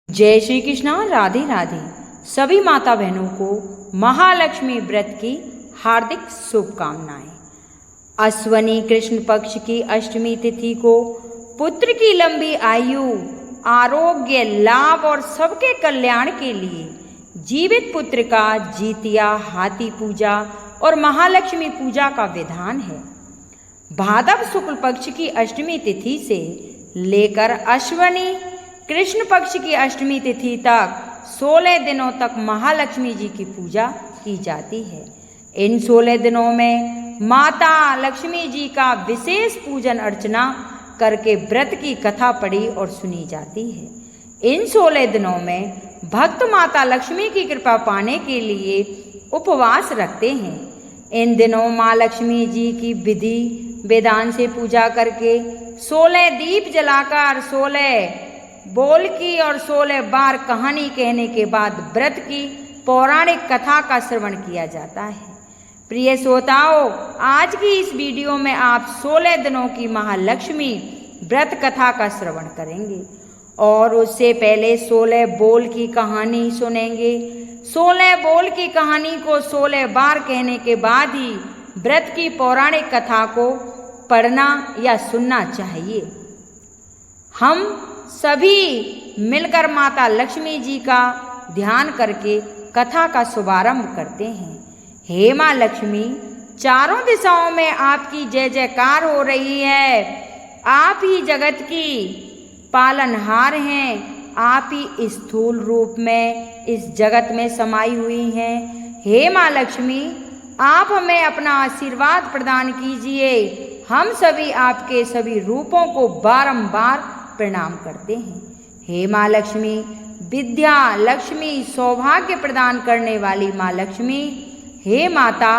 जय श्री कृष्णा। राधे राधे। सभी माता बहनों को महालक्ष्मी व्रत की हार्दिक शुभकामनाएं। अश्वनी कृष्ण पक्ष की अष्टमी तिथि को पुत्र की लंबी आयु, आरोग्य, लाभ और सबके कल्याण के लिए जीवित पुत्र का जीतिया, हाथी पूजा और महालक्ष्मी पूजा का विधान है। भाद्र शुक्ल पक्ष की अष्टमी तिथि से लेकर अश्वनी कृष्ण पक्ष की अष्टमी तिथि तक 16 दिनों तक महालक्ष्मी जी की पूजा की जाती है। इन 16 दिनों में माता लक्ष्मी जी का विशेष पूजन अर्चना करके व्रत की कथा पढ़ी और सुनी जाती है। इन 16 दिनों में भक्त माता लक्ष्मी की कृपा पाने के लिए उपवास रखते हैं। इन दिनों माँ लक्ष्मी जी की विधि विधान से पूजा करके 16 दीप जलाकर 16 बोल की और 16 बार कहानी कहने के बाद व्रत की पौराणिक कथा का श्रवण किया जाता है। प्रिय श्रोताओं, आज की इस वीडियो में आप 16 दिनों की महालक्ष्मी व्रत कथा का श्रवण करेंगे और उससे पहले 16 बोल की कहानी सुनेंगे। 16 बोल की कहानी को 16 बार कहने के बाद ही व्रत की पौराणिक कथा को पढ़ना या सुनना चाहिए। हम सभी मिलकर माता लक्ष्मी जी का ध्यान करके कथा का शुभारंभ करते हैं। हे माँ लक्ष्मी, चारों दिशाओं में आपकी जय जयकार हो रही है। आप ही जगत की पालनहार हैं। आप ही स्थूल रूप में इस जगत में समाई हुई हैं। हे माँ लक्ष्मी, आप हमें अपना आशीर्वाद प्रदान कीजिए। हम सभी आपके सभी रूपों को बारंबार प्रणाम करते हैं। हे माँ लक्ष्मी, विद्या लक्ष्मी, सौभाग्य प्रदान करने वाली माँ लक्ष्मी, हे माता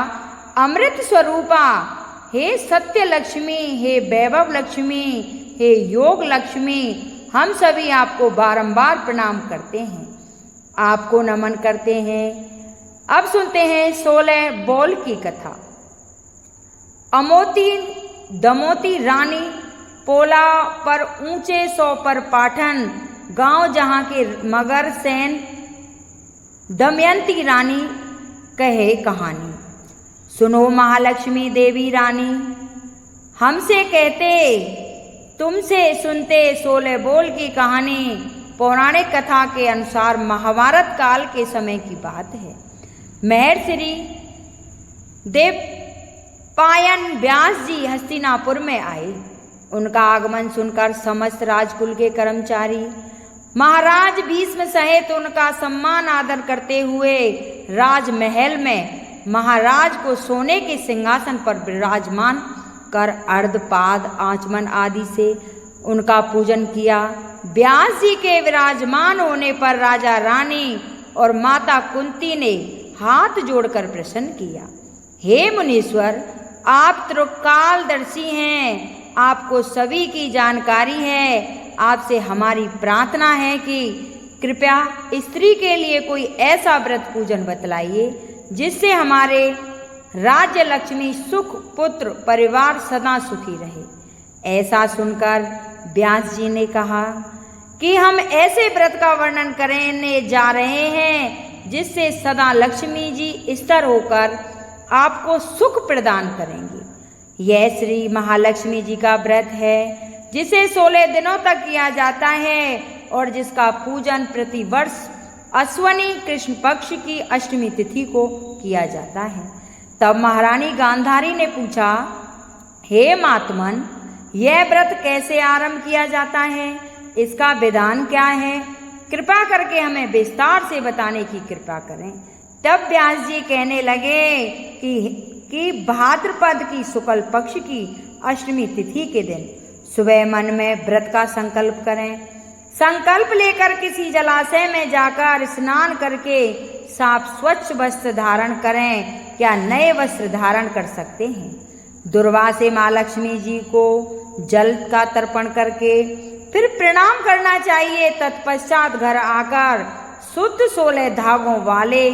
अमृत स्वरूपा, हे सत्य लक्ष्मी, हे वैभव लक्ष्मी, हे योग लक्ष्मी, हम सभी आपको बारंबार प्रणाम करते हैं, आपको नमन करते हैं। अब सुनते हैं 16 बोल की कथा। अमोती दमोती रानी, पोला पर ऊंचे सौ पर पाठन, गांव जहां के मगर सेन, दमयंती रानी कहे कहानी। सुनो महालक्ष्मी देवी रानी, हमसे कहते तुमसे सुनते 16 बोल की कहानी पौराणिक कथा के अनुसार महाभारत काल के समय की बात है। महर्षि देवपायन व्यास जी हस्तिनापुर में आए। उनका आगमन सुनकर समस्त राजकुल के कर्मचारी महाराज भीष्म सहित उनका सम्मान आदर करते हुए राजमहल में महाराज को सोने के सिंहासन पर विराजमान कर अर्धपाद आचमन आदि से उनका पूजन किया। व्यास जी के विराजमान होने पर राजा रानी और माता कुंती ने हाथ जोड़कर प्रसन्न किया। हे मुनीश्वर, आप त्रिकालदर्शी हैं, आपको सभी की जानकारी है। आपसे हमारी प्रार्थना है कि कृपया स्त्री के लिए कोई ऐसा व्रत पूजन बतलाइए जिससे हमारे राज्य लक्ष्मी, सुख, पुत्र, परिवार सदा सुखी रहे। ऐसा सुनकर व्यास जी ने कहा कि हम ऐसे व्रत का वर्णन करने जा रहे हैं जिससे सदा लक्ष्मी जी स्थिर होकर आपको सुख प्रदान करेंगे। यह श्री महालक्ष्मी जी का व्रत है जिसे 16 दिनों तक किया जाता है और जिसका पूजन प्रतिवर्ष अश्वनी कृष्ण पक्ष की अष्टमी तिथि को किया जाता है। तब महारानी गांधारी ने पूछा, हे मातमन, यह व्रत कैसे आरंभ किया जाता है? इसका विधान क्या है? कृपा करके हमें विस्तार से बताने की कृपा करें। तब व्यास जी कहने लगे कि भाद्रपद की शुक्ल पक्ष की अष्टमी तिथि के दिन सुबह मन में व्रत का संकल्प करें। संकल्प लेकर किसी जलाशय में जाकर स्नान करके साफ स्वच्छ वस्त्र धारण करें या नए वस्त्र धारण कर सकते हैं। दुर्वा से माँ लक्ष्मी जी को जल का तर्पण करके फिर प्रणाम करना चाहिए। तत्पश्चात घर आकर शुद्ध 16 धागों वाले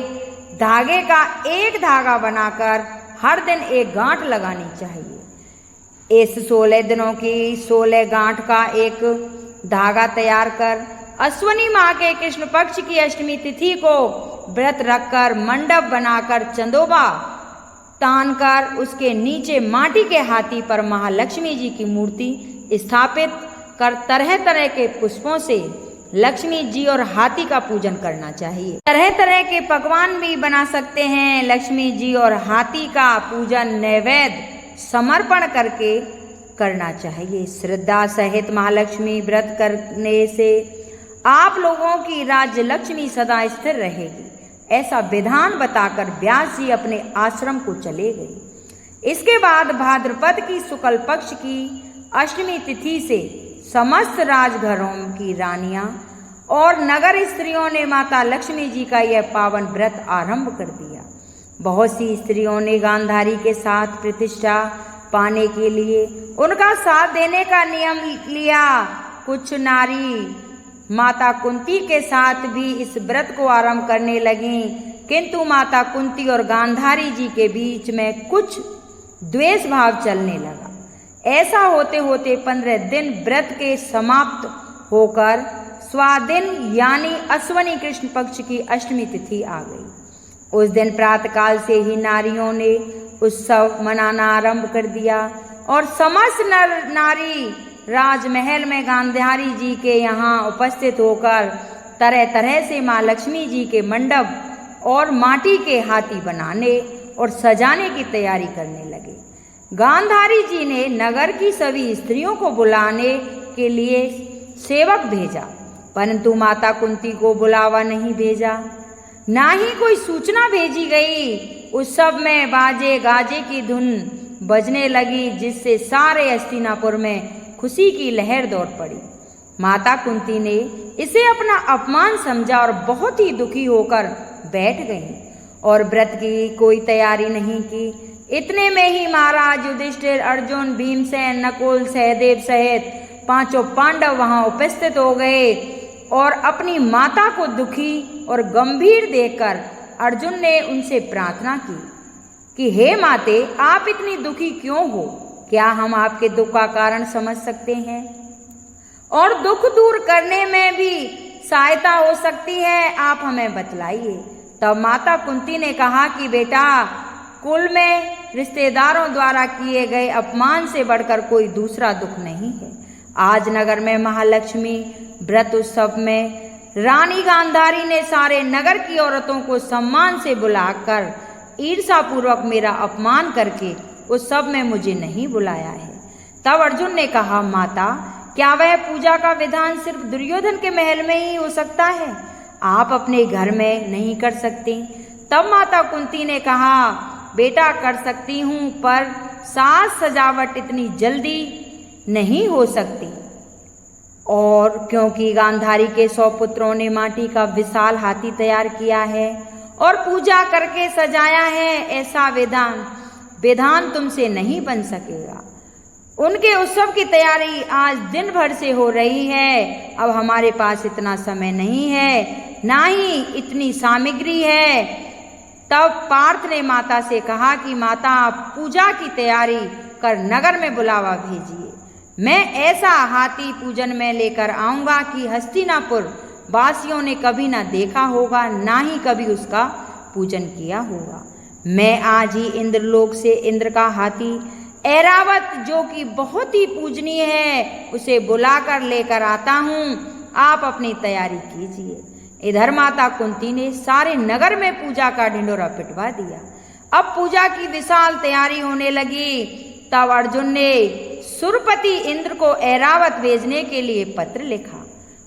धागे का एक धागा बनाकर हर दिन एक गांठ लगानी चाहिए। इस 16 दिनों की 16 गांठ का एक धागा तैयार कर अश्वनी माह के कृष्ण पक्ष की अष्टमी तिथि को व्रत रखकर मंडप बनाकर चंदोबा तानकर उसके नीचे माटी के हाथी पर महालक्ष्मी जी की मूर्ति स्थापित कर तरह तरह के पुष्पों से लक्ष्मी जी और हाथी का पूजन करना चाहिए। तरह तरह के पकवान भी बना सकते हैं। लक्ष्मी जी और हाथी का पूजन नैवेद्य समर्पण करके करना चाहिए। श्रद्धा सहित महालक्ष्मी व्रत करने से आप लोगों की राज्य लक्ष्मी सदा स्थिर रहेगी, ऐसा विधान बताकर व्यास जी अपने आश्रम को चले गए। इसके बाद भाद्रपद की शुक्ल पक्ष की अष्टमी तिथि से समस्त राजघरों की रानियां और नगर स्त्रियों ने माता लक्ष्मी जी का यह पावन व्रत आरंभ कर दिया। बहुत सी स्त्रियों ने गांधारी के साथ प्रतिष्ठा पाने के लिए उनका साथ देने का नियम लिया। कुछ नारी माता कुंती के साथ भी इस व्रत को आरंभ करने लगी, किंतु माता कुंती और गांधारी जी के बीच में कुछ द्वेष भाव चलने लगा। ऐसा होते होते 15 दिन व्रत के समाप्त होकर स्वादिन यानी अश्वनी कृष्ण पक्ष की अष्टमी तिथि आ गई। उस दिन प्रातःकाल से ही नारियों ने उत्सव मनाना आरंभ कर दिया और समस्त नर नारी राजमहल में गांधारी जी के यहाँ उपस्थित होकर तरह तरह से माँ लक्ष्मी जी के मंडप और माटी के हाथी बनाने और सजाने की तैयारी करने लगे। गांधारी जी ने नगर की सभी स्त्रियों को बुलाने के लिए सेवक भेजा, परंतु माता कुंती को बुलावा नहीं भेजा, ना ही कोई सूचना भेजी गई। उत्सव में बाजे गाजे की धुन बजने लगी, जिससे सारे हस्तिनापुर में खुशी की लहर दौड़ पड़ी। माता कुंती ने इसे अपना अपमान समझा और बहुत ही दुखी होकर बैठ गई और व्रत की कोई तैयारी नहीं की। इतने में ही महाराज युधिष्ठिर, अर्जुन, भीमसेन, नकुल, सहदेव सहित 5 पांडव वहां उपस्थित हो गए और अपनी माता को दुखी और गंभीर देखकर अर्जुन ने उनसे प्रार्थना की कि हे माते, आप इतनी दुखी क्यों हो? क्या हम आपके दुख का कारण समझ सकते हैं और दुख दूर करने में भी सहायता हो सकती है? आप हमें बतलाइए। तब माता कुंती ने कहा कि बेटा, कुल में रिश्तेदारों द्वारा किए गए अपमान से बढ़कर कोई दूसरा दुख नहीं है। आज नगर में महालक्ष्मी व्रत उत्सव में रानी गांधारी ने सारे नगर की औरतों को सम्मान से बुलाकर ईर्ष्यापूर्वक मेरा अपमान करके उत्सव में मुझे नहीं बुलाया है। तब अर्जुन ने कहा, माता, क्या वह पूजा का विधान सिर्फ दुर्योधन के महल में ही हो सकता है? आप अपने घर में नहीं कर सकती? तब माता कुंती ने कहा, बेटा, कर सकती हूँ, पर साज सजावट इतनी जल्दी नहीं हो सकती, और क्योंकि गांधारी के 100 पुत्रों ने माटी का विशाल हाथी तैयार किया है और पूजा करके सजाया है, ऐसा विधान तुमसे नहीं बन सकेगा। उनके उत्सव की तैयारी आज दिन भर से हो रही है। अब हमारे पास इतना समय नहीं है, ना ही इतनी सामग्री है। तब पार्थ ने माता से कहा कि माता, आप पूजा की तैयारी कर नगर में बुलावा भेजिए। मैं ऐसा हाथी पूजन में लेकर आऊंगा कि हस्तिनापुर वासियों ने कभी ना देखा होगा, ना ही कभी उसका पूजन किया होगा। मैं आज ही इंद्रलोक से इंद्र का हाथी ऐरावत, जो कि बहुत ही पूजनीय है, उसे बुलाकर लेकर आता हूँ। आप अपनी तैयारी कीजिए। इधर माता कुंती ने सारे नगर में पूजा का ढिंढोरा पिटवा दिया। अब पूजा की विशाल तैयारी होने लगी। तब अर्जुन ने सुरपति इंद्र को ऐरावत भेजने के लिए पत्र लिखा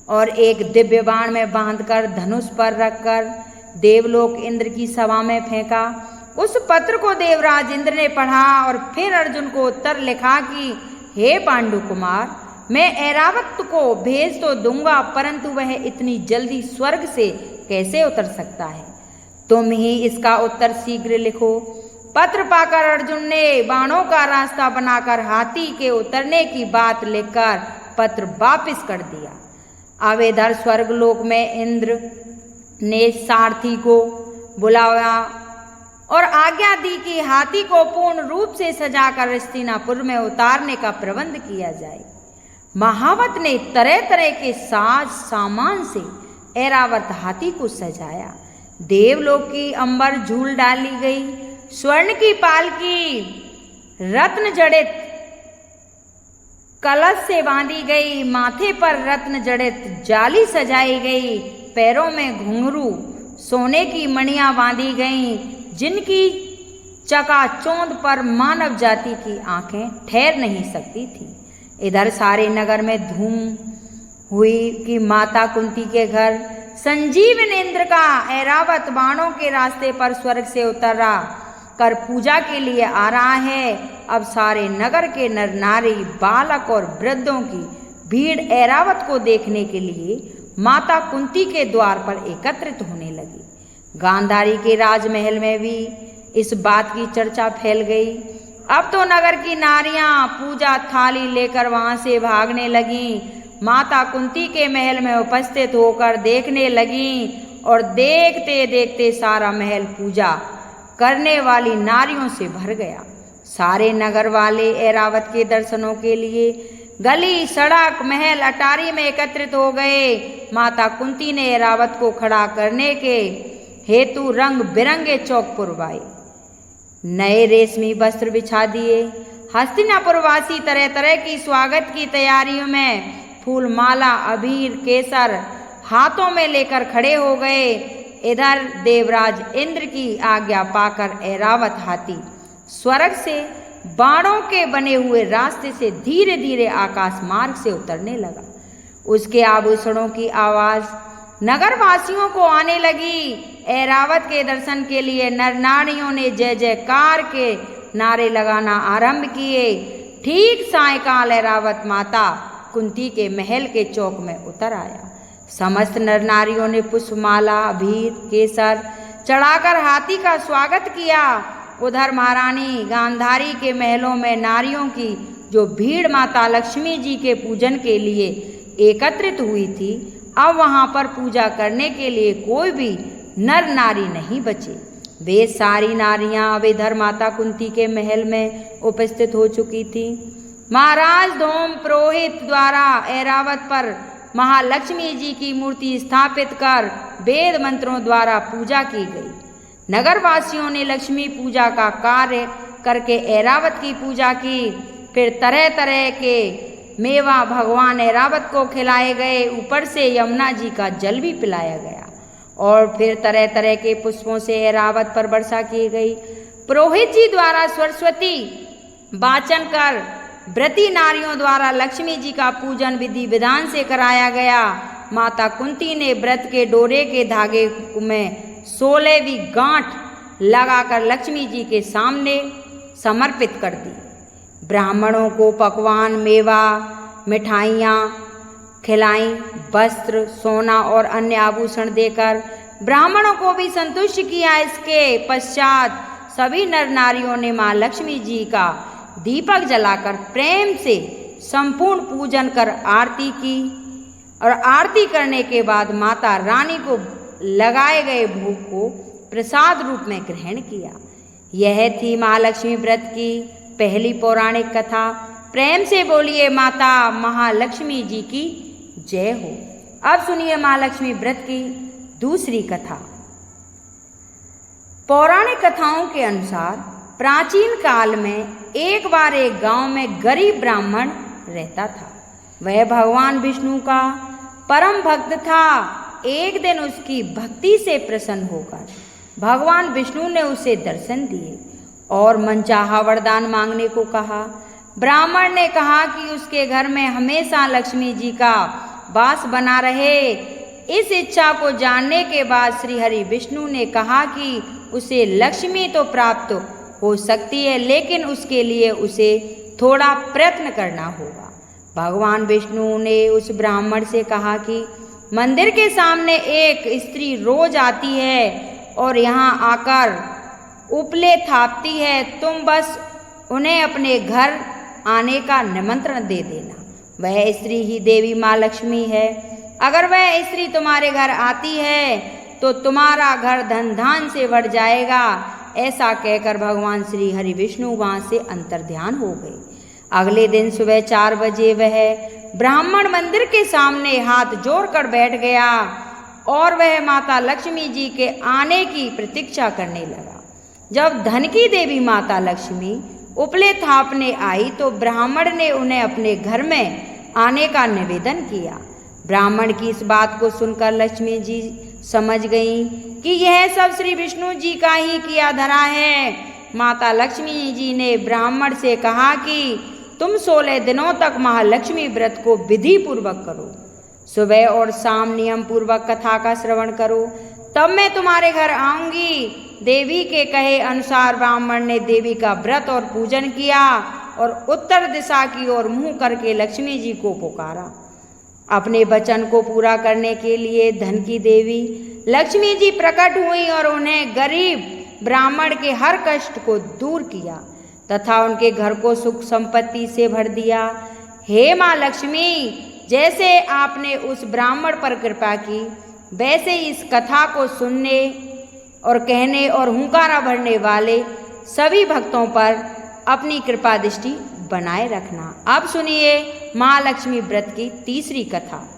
और एक दिव्य बाण में बांधकर धनुष पर रखकर देवलोक इंद्र की सभा में फेंका। उस पत्र को देवराज इंद्र ने पढ़ा और फिर अर्जुन को उत्तर लिखा कि हे पांडु कुमार, मैं ऐरावत को भेज तो दूंगा, परंतु वह इतनी जल्दी स्वर्ग से कैसे उतर सकता है? तुम ही इसका उत्तर शीघ्र लिखो। पत्र पाकर अर्जुन ने बाणों का रास्ता बनाकर हाथी के उतरने की बात लिखकर पत्र वापस कर दिया। अब इधर स्वर्गलोक में इंद्र ने सारथी को बुलाया और आज्ञा दी कि हाथी को पूर्ण रूप से सजाकर हस्तिनापुर में उतारने का प्रबंध किया जाए। महावत ने तरह तरह के साज सामान से ऐरावत हाथी को सजाया। देवलोक की अंबर झूल डाली गई, स्वर्ण की पालकी रत्न जड़ित कलश से बांधी गई, माथे पर रत्न जड़ित जाली सजाई गई, पैरों में घुंघरू सोने की मणियां बांधी गईं, जिनकी चकाचौंध पर मानव जाति की आंखें ठहर नहीं सकती थी। इधर सारे नगर में धूम हुई कि माता कुंती के घर संजीवनेन्द्र का ऐरावत बाणों के रास्ते पर स्वर्ग से उतरा कर पूजा के लिए आ रहा है। अब सारे नगर के नर नारी, बालक और वृद्धों की भीड़ ऐरावत को देखने के लिए माता कुंती के द्वार पर एकत्रित होने लगी। गांधारी के राजमहल में भी इस बात की चर्चा फैल गई। अब तो नगर की नारियां पूजा थाली लेकर वहां से भागने लगीं, माता कुंती के महल में उपस्थित होकर देखने लगीं और देखते देखते सारा महल पूजा करने वाली नारियों से भर गया। सारे नगर वाले ऐरावत के दर्शनों के लिए गली, सड़क, महल, अटारी में एकत्रित हो गए। माता कुंती ने ऐरावत को खड़ा करने के हेतु रंग बिरंगे चौक पुरवाए, नए रेशमी वस्त्र बिछा दिए। हस्तिनापुरवासी तरह तरह की स्वागत की तैयारियों में फूल, माला, अबीर, केसर हाथों में लेकर खड़े हो गए। इधर देवराज इंद्र की आज्ञा पाकर ऐरावत हाथी स्वर्ग से बाणों के बने हुए रास्ते से धीरे धीरे आकाश मार्ग से उतरने लगा। उसके आभूषणों की आवाज नगरवासियों को आने लगी। ऐरावत के दर्शन के लिए नर नारियों ने जय जयकार के नारे लगाना आरंभ किए। ठीक सायकाल ऐरावत माता कुंती के महल के चौक में उतर आया। समस्त नर नारियों ने पुष्पमाला, अबीर, केसर चढ़ाकर हाथी का स्वागत किया। उधर महारानी गांधारी के महलों में नारियों की जो भीड़ माता लक्ष्मी जी के पूजन के लिए एकत्रित हुई थी, अब वहां पर पूजा करने के लिए कोई भी नर नारी नहीं बचे। वे सारी नारियां अब इधर माता कुंती के महल में उपस्थित हो चुकी थी। महाराज धूम पुरोहित द्वारा ऐरावत पर महालक्ष्मी जी की मूर्ति स्थापित कर वेद मंत्रों द्वारा पूजा की गई। नगरवासियों ने लक्ष्मी पूजा का कार्य करके ऐरावत की पूजा की। फिर तरह तरह के मेवा भगवान ऐरावत को खिलाए गए। ऊपर से यमुना जी का जल भी पिलाया गया और फिर तरह तरह के पुष्पों से ऐरावत पर वर्षा की गई। पुरोहित जी द्वारा सरस्वती वाचन कर व्रती नारियों द्वारा लक्ष्मी जी का पूजन विधि विधान से कराया गया। माता कुंती ने व्रत के डोरे के धागे में 16वीं गांठ लगाकर लक्ष्मी जी के सामने समर्पित कर दी। ब्राह्मणों को पकवान, मेवा, मिठाइयाँ खिलाई, वस्त्र, सोना और अन्य आभूषण देकर ब्राह्मणों को भी संतुष्ट किया। इसके पश्चात सभी नर नारियों ने माँ लक्ष्मी जी का दीपक जलाकर प्रेम से संपूर्ण पूजन कर आरती की और आरती करने के बाद माता रानी को लगाए गए भोग को प्रसाद रूप में ग्रहण किया। यह थी महालक्ष्मी व्रत की पहली पौराणिक कथा। प्रेम से बोलिए माता महालक्ष्मी जी की जय हो। अब सुनिए महालक्ष्मी व्रत की दूसरी कथा। पौराणिक कथाओं के अनुसार प्राचीन काल में एक बार एक गांव में गरीब ब्राह्मण रहता था। वह भगवान विष्णु का परम भक्त था। एक दिन उसकी भक्ति से प्रसन्न होकर भगवान विष्णु ने उसे दर्शन दिए और मनचाहा वरदान मांगने को कहा। ब्राह्मण ने कहा कि उसके घर में हमेशा लक्ष्मी जी का वास बना रहे। इस इच्छा को जानने के बाद श्री हरि विष्णु ने कहा कि उसे लक्ष्मी तो प्राप्त हो सकती है, लेकिन उसके लिए उसे थोड़ा प्रयत्न करना होगा। भगवान विष्णु ने उस ब्राह्मण से कहा कि मंदिर के सामने एक स्त्री रोज आती है और यहाँ आकर उपले थापती है। तुम बस उन्हें अपने घर आने का निमंत्रण दे देना। वह स्त्री ही देवी माँ लक्ष्मी है। अगर वह स्त्री तुम्हारे घर आती है तो तुम्हारा घर धन धान से भर जाएगा। ऐसा कहकर भगवान श्री हरि विष्णु वहाँ से अंतर्ध्यान हो गए। अगले दिन सुबह 4 बजे वह ब्राह्मण मंदिर के सामने हाथ जोड़कर बैठ गया और वह माता लक्ष्मी जी के आने की प्रतीक्षा करने लगा। जब धन की देवी माता लक्ष्मी उपले थापने आई तो ब्राह्मण ने उन्हें अपने घर में आने का निवेदन किया। ब्राह्मण की इस बात को सुनकर लक्ष्मी जी समझ गईं कि यह सब श्री विष्णु जी का ही किया धरा है। माता लक्ष्मी जी ने ब्राह्मण से कहा कि तुम 16 दिनों तक महालक्ष्मी व्रत को विधि पूर्वक करो, सुबह और शाम नियम पूर्वक कथा का श्रवण करो, तब मैं तुम्हारे घर आऊंगी। देवी के कहे अनुसार ब्राह्मण ने देवी का व्रत और पूजन किया और उत्तर दिशा की ओर मुंह करके लक्ष्मी जी को पुकारा। अपने वचन को पूरा करने के लिए धन की देवी लक्ष्मी जी प्रकट हुई और उन्हें गरीब ब्राह्मण के हर कष्ट को दूर किया तथा उनके घर को सुख संपत्ति से भर दिया। हे माँ लक्ष्मी, जैसे आपने उस ब्राह्मण पर कृपा की, वैसे इस कथा को सुनने और कहने और हुंकारा भरने वाले सभी भक्तों पर अपनी कृपा दृष्टि बनाए रखना। अब सुनिए महालक्ष्मी व्रत की तीसरी कथा।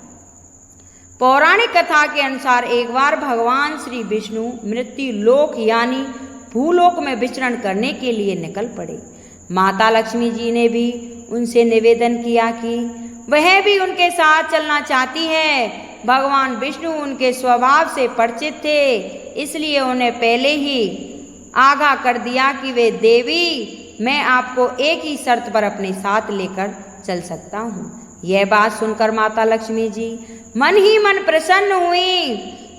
पौराणिक कथा के अनुसार एक बार भगवान श्री विष्णु मृत्यु लोक यानी भूलोक में विचरण करने के लिए निकल पड़े। माता लक्ष्मी जी ने भी उनसे निवेदन किया कि वह भी उनके साथ चलना चाहती है। भगवान विष्णु उनके स्वभाव से परिचित थे, इसलिए उन्हें पहले ही आगाह कर दिया कि वे देवी, मैं आपको एक ही शर्त पर अपने साथ लेकर चल सकता हूँ। यह बात सुनकर माता लक्ष्मी जी मन ही मन प्रसन्न हुई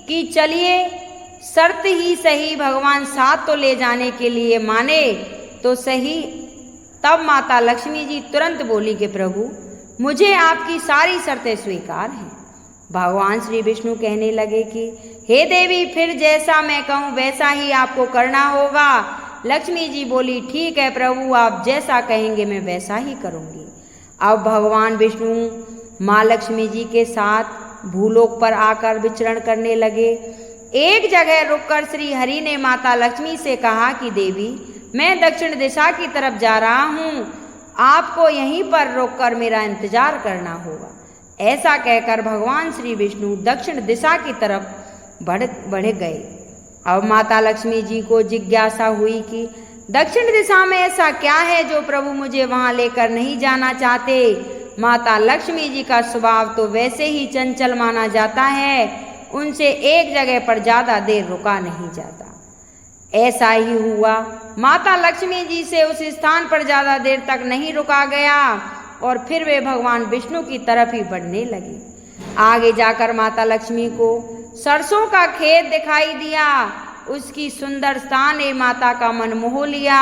कि चलिए शर्त ही सही, भगवान साथ तो ले जाने के लिए माने तो सही। तब माता लक्ष्मी जी तुरंत बोली कि प्रभु, मुझे आपकी सारी शर्तें स्वीकार हैं। भगवान श्री विष्णु कहने लगे कि हे देवी, फिर जैसा मैं कहूँ वैसा ही आपको करना होगा। लक्ष्मी जी बोली, ठीक है प्रभु, आप जैसा कहेंगे मैं वैसा ही करूँगी। अब भगवान विष्णु माँ लक्ष्मी जी के साथ भूलोक पर आकर विचरण करने लगे। एक जगह रुककर श्री हरि ने माता लक्ष्मी से कहा कि देवी, मैं दक्षिण दिशा की तरफ जा रहा हूँ, आपको यहीं पर रोककर मेरा इंतजार करना होगा। ऐसा कहकर भगवान श्री विष्णु दक्षिण दिशा की तरफ बढ़ गए। अब माता लक्ष्मी जी को जिज्ञासा हुई कि दक्षिण दिशा में ऐसा क्या है जो प्रभु मुझे वहां लेकर नहीं जाना चाहते। माता लक्ष्मी जी का स्वभाव तो वैसे ही चंचल माना जाता है, उनसे एक जगह पर ज्यादा देर रुका नहीं जाता। ऐसा ही हुआ, माता लक्ष्मी जी से उस स्थान पर ज्यादा देर तक नहीं रुका गया और फिर वे भगवान विष्णु की तरफ ही बढ़ने लगे। आगे जाकर माता लक्ष्मी को सरसों का खेत दिखाई दिया। उसकी सुंदरता ने माता का मन मोह लिया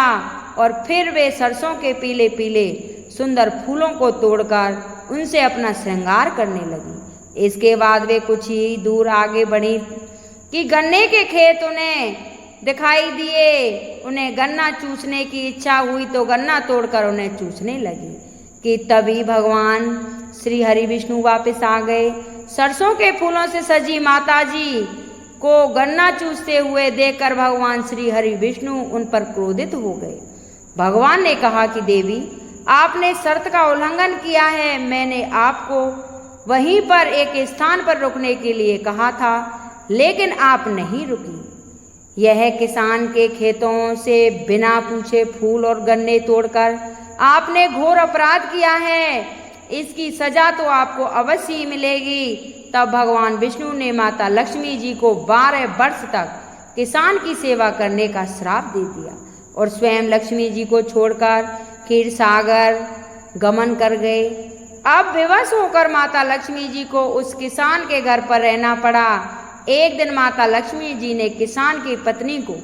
और फिर वे सरसों के पीले पीले सुंदर फूलों को तोड़कर उनसे अपना श्रृंगार करने लगी। इसके बाद वे कुछ ही दूर आगे बढ़ी कि गन्ने के खेत उन्हें दिखाई दिए। उन्हें गन्ना चूसने की इच्छा हुई तो गन्ना तोड़कर उन्हें चूसने लगी कि तभी भगवान श्री हरि विष्णु वापस आ गए। सरसों के फूलों से सजी माता जी को गन्ना चूसते हुए देखकर भगवान श्री हरि विष्णु उन पर क्रोधित हो गए। भगवान ने कहा कि देवी, आपने शर्त का उल्लंघन किया है। मैंने आपको वहीं पर एक स्थान पर रुकने के लिए कहा था, लेकिन आप नहीं रुकी। यह किसान के खेतों से बिना पूछे फूल और गन्ने तोड़कर आपने घोर अपराध किया है। इसकी सजा तो आपको अवश्य ही मिलेगी। तब भगवान विष्णु ने माता लक्ष्मी जी को 12 वर्ष तक किसान की सेवा करने का श्राप दे दिया और स्वयं लक्ष्मी जी को छोड़कर क्षीर सागर गमन कर गए। अब विवश होकर माता लक्ष्मी जी को उस किसान के घर पर रहना पड़ा। एक दिन माता लक्ष्मी जी ने किसान की पत्नी को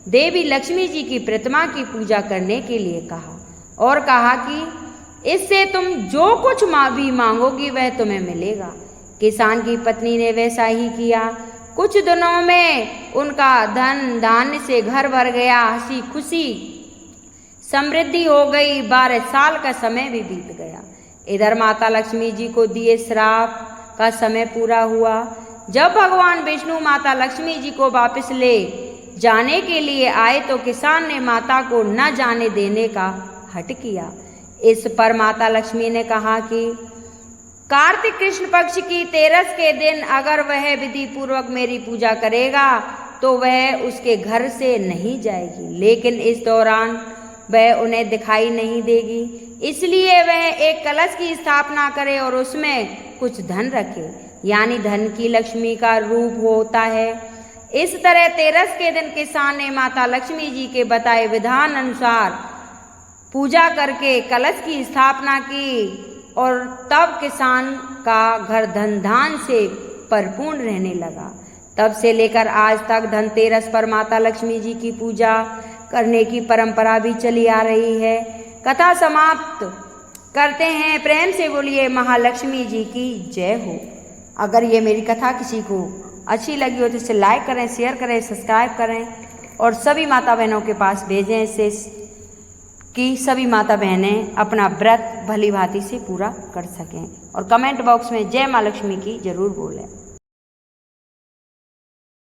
देवी लक्ष्मी जी की प्रतिमा की पूजा करने के लिए कहा और कहा कि इससे तुम जो कुछ भी मांगोगी वह तुम्हें मिलेगा। किसान की पत्नी ने वैसा ही किया। कुछ दिनों में उनका धन धान्य से घर भर गया। हंसी खुशी समृद्धि हो गई। 12 साल का समय भी बीत गया। इधर माता लक्ष्मी जी को दिए श्राप का समय पूरा हुआ। जब भगवान विष्णु माता लक्ष्मी जी को वापस ले जाने के लिए आए तो किसान ने माता को न जाने देने का हठ किया। इस पर माता लक्ष्मी ने कहा कि कार्तिक कृष्ण पक्ष की तेरस के दिन अगर वह विधि पूर्वक मेरी पूजा करेगा तो वह उसके घर से नहीं जाएगी, लेकिन इस दौरान वह उन्हें दिखाई नहीं देगी। इसलिए वह एक कलश की स्थापना करे और उसमें कुछ धन रखे, यानी धन की लक्ष्मी का रूप होता है। इस तरह तेरस के दिन किसान ने माता लक्ष्मी जी के बताए विधान अनुसार पूजा करके कलश की स्थापना की और तब किसान का घर धन धान से परिपूर्ण रहने लगा। तब से लेकर आज तक धनतेरस पर माता लक्ष्मी जी की पूजा करने की परंपरा भी चली आ रही है। कथा समाप्त करते हैं। प्रेम से बोलिए महालक्ष्मी जी की जय हो। अगर ये मेरी कथा किसी को अच्छी लगी हो तो इसे लाइक करें, शेयर करें, सब्सक्राइब करें और सभी माता बहनों के पास भेजें, इससे कि सभी माता बहनें अपना व्रत भली भांति से पूरा कर सकें। और कमेंट बॉक्स में जय माँ लक्ष्मी की जरूर बोलें।